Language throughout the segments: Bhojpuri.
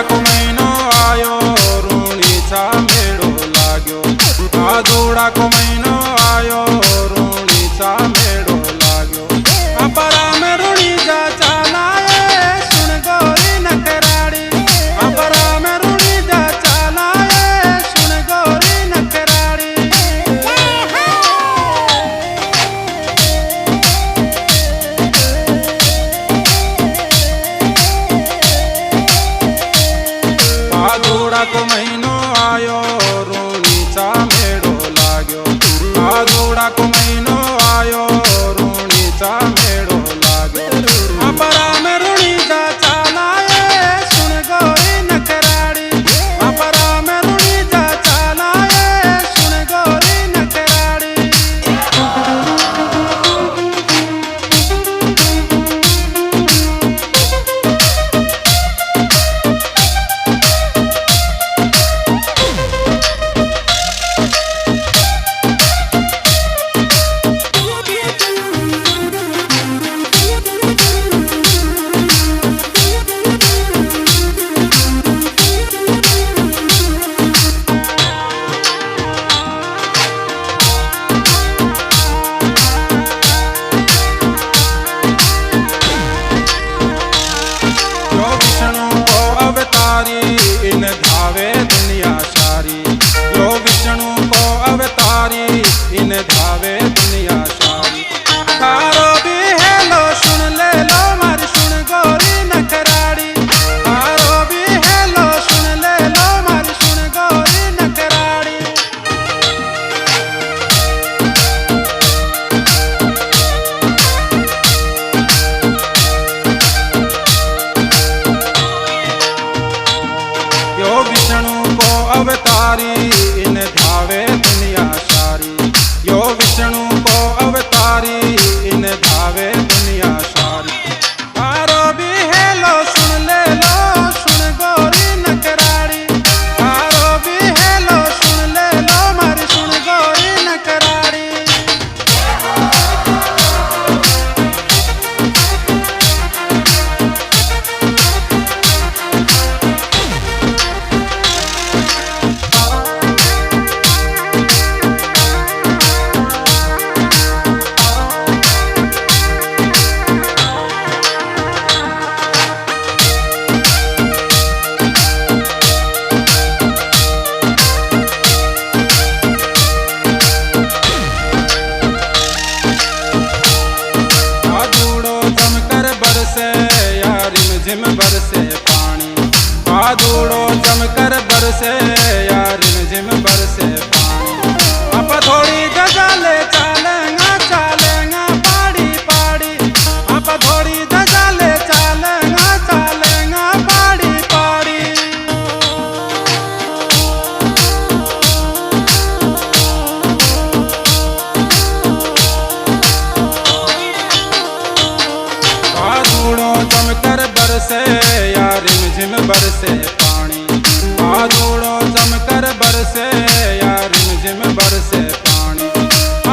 को महीनो आयो रूणीचा मेड़ो लाग्यो। भादोड़ा को महीनो आयो रूणीचा मेड़ो लाग्यो। अपरा में रूणीचा चालाए सुन गोरी नकराड़ी। अपरा में रूणीचा चालाए सुन गोरी नकराड़ी। भादोड़ा को महीनो आयो रूणीचा मेड़ो लाग्यो। भादोड़ा को महीनो आयो रूणीचा मेड़ो लाग्यो। अपरा में रूणीचा चालाए सुन गोरी नकराड़ी। अपरा में रूणीचा चालाए सुन गोरी नकराड़ी। इन धावे दुनिया सारी। यो विष्णु को अवतारी इन धावे दुनिया सारी। थारो भी हेलो सुन ले लो मारी सुन गोरी नकराड़ी। थारो भी हेलो सुन ले लो मारी सुन गोरी नकराड़ी। यो विष्णु को अवतारी इन धावे दुनिया सारी। यो विष्णु को अवतारी इन धावे दुनिया सारी। थारो भी हेलो सुन ले लो सुन गोरी नकराड़ी। थारो भी हेलो सुन ले लो मारी सुन गोरी नकराड़ी। रिम बरसे पानी। भादोड़ो जमकर बरसे यार रिम बरसे पानी। आप थोड़ी गजाले चालेंगा चालेंगा पाड़ी पाड़ी। आप थोड़ी गजाले चालेंगा चालेंगा पाड़ी पाड़ी। भादोड़ो जमकर बरसे यार झिम बरसे पानी। भादोड़ो जमकर बरसे यार झिम बरसे पानी।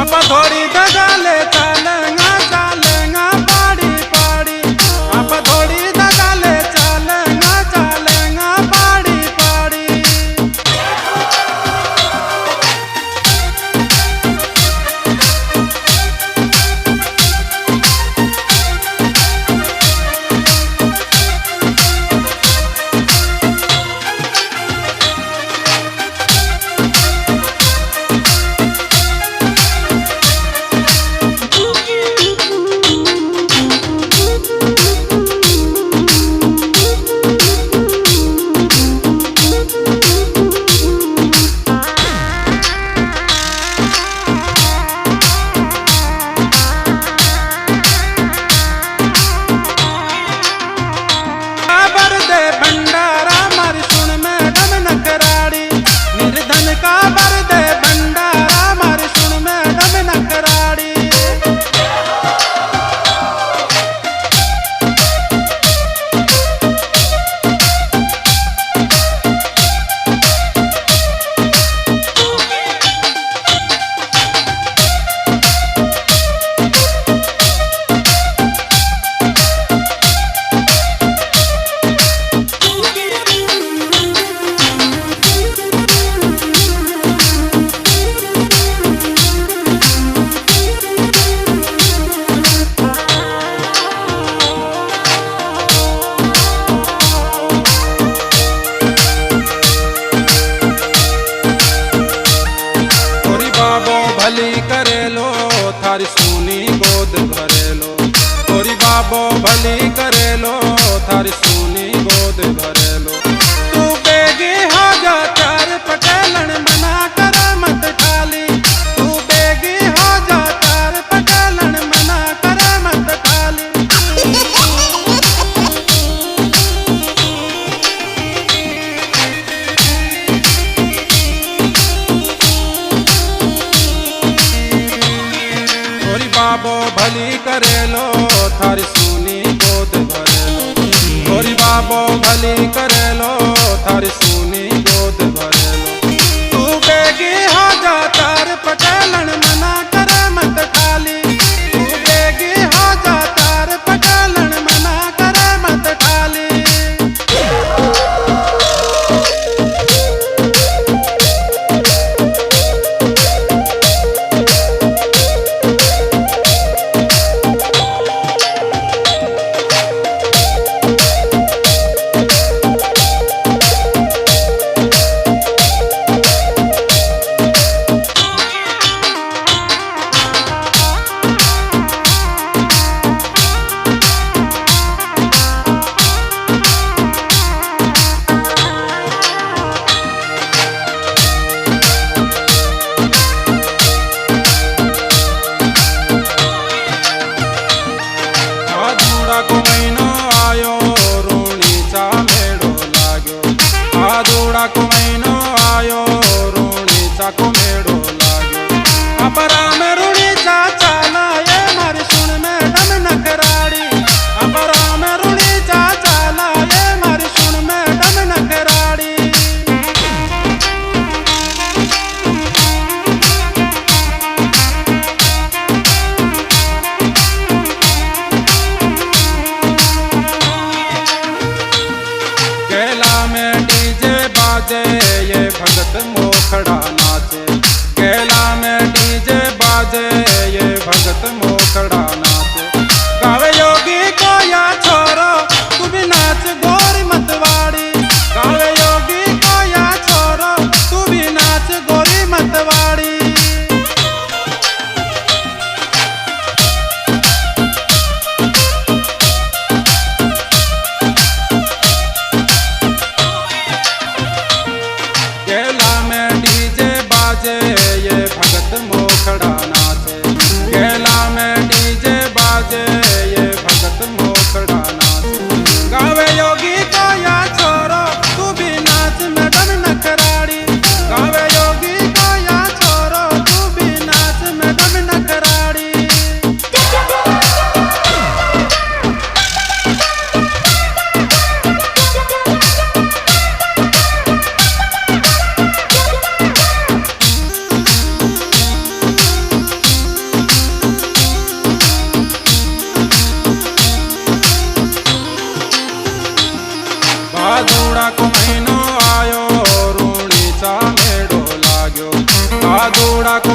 आप थोड़ी दगाले चालेंगा चालेंगा पाड़ी पाड़ी। आप थोड़ी दगाले चालेंगा चालेंगा पाड़ी पाड़ी। ભલી કરેલો થારી સોની ગોદ ભરેલો ગોરી બાબો ભલી કરેલો થારી સોની ગોદ ભરેલો તું બેગી હાજા તાર પટેલણ મના કરે મત ખાલી તું બેગી હાજા તાર પટેલણ મના કરે મત ખાલી को महीनो आयो रूणीचा मेड़ो लाग्यो आदोड़ा को महीनो आयो रूणीचा को मेड़ो लाग्यो अपरा में रूणीचा चाला ये मारी सुन मैडम नखराड़ी अपरा में रूणीचा चाला ये मारी सुन मैडम नखराड़ी बाजे ये भगत मोखड़ा नाचे केला में डीजे बाजे ये भगत मोखड़ा नाचे गावे योगी को या छोरो तू भी नाच गोरी मतवाड़ी गावे योगी को या छोरो तू भी नाच गोरी मतवाड़ी ये भगत मोखड़ा नाचे केला में डीजे बाजे ये भगत मोखड़ा नाचे गावे योगी को या छोरो तू भी नाच मैडम नखराड़ी गावे योगी को या छोरो तू भी नाच मैडम नखराड़ी आदोड़ा को महीनो आयो रूणीचा मेड़ो लाग्यो आदोड़ा को